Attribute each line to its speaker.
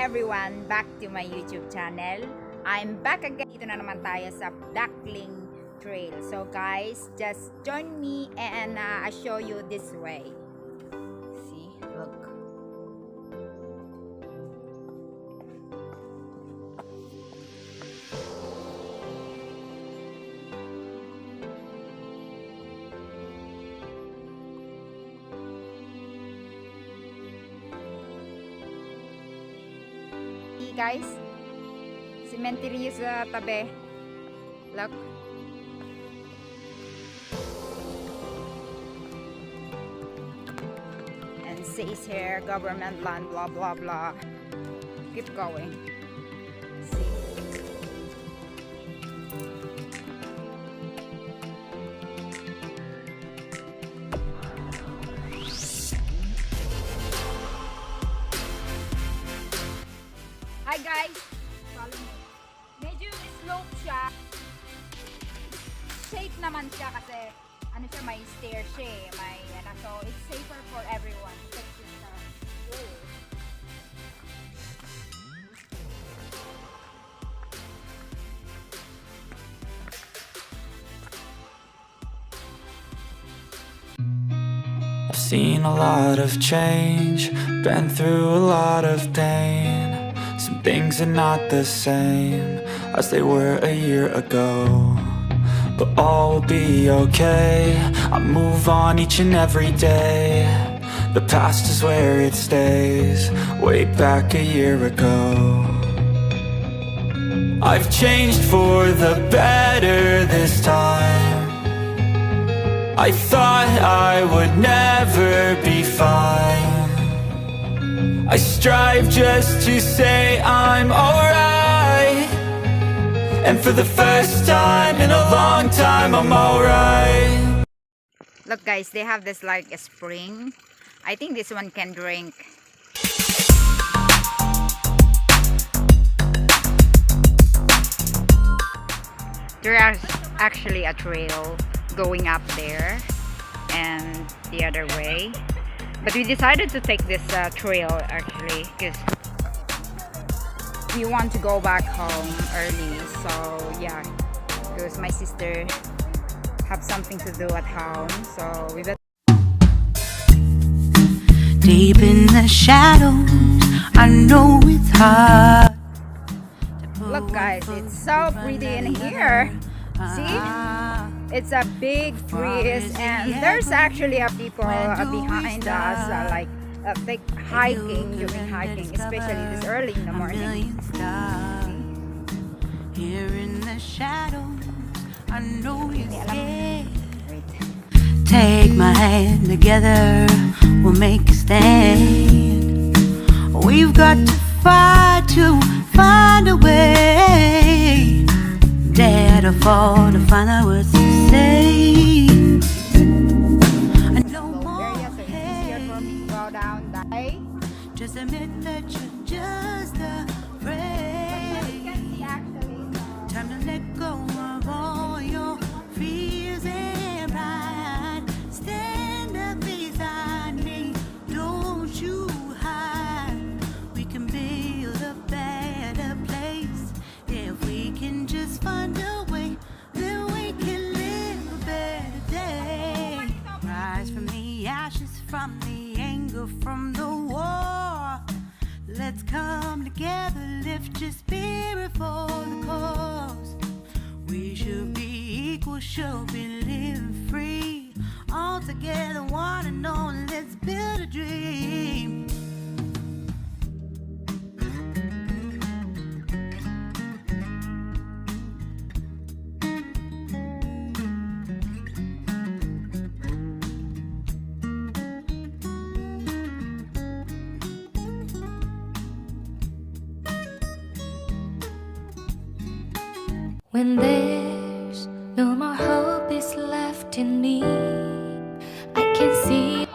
Speaker 1: everyone, back to my YouTube channel. I'm back again. Dito na naman tayo sa Duckling Trail. So guys, just join me and I'll show you this way. See, look. Guys, cemetery sa tabi. Look. And says here government land, blah blah blah. Keep going. See. Hi guys! Medyo slope siya. Safe naman siya kasi ano siya, may stair siya eh. May, so it's safer for everyone.
Speaker 2: I've seen a lot of change, been through a lot of pain. Some things are not the same as they were a year ago, but all will be okay. I move on each and every day. The past is where it stays, way back a year ago. I've changed for the better this time. I thought I would never be fine. I strive just to say I'm alright, and for the first time in a long time I'm alright.
Speaker 1: Look guys, they have this like a spring. I think this one can drink. There's actually a trail going up there and the other way. But we decided to take this trail actually because we want to go back home early. So yeah, because my sister have something to do at home. So we better.
Speaker 3: Deep in the shadows, I know it's hard.
Speaker 1: Look guys, it's so pretty in here. See? It's a big trees and there's actually a people behind us like hiking, doing hiking, especially this early in the morning.
Speaker 3: Here in the shadows, I know you're scared. Take my hand together, we'll make a stand. We've got to fight to find a way. Dare to fall to find out what to say. I know more
Speaker 1: Go down that way.
Speaker 3: just admit that you're just afraid. Time to let go of all your fears and pride. Stand up beside me, don't you hide. We can build a better place if we can just find a way. Then we can live a better day. Rise from the ashes, from the anger, from the war. Let's come together, lift your spirit for the cause. We should be equal, should be living free. All together, one and all, let's build a dream.
Speaker 4: When there's no more hope is left in me, I can see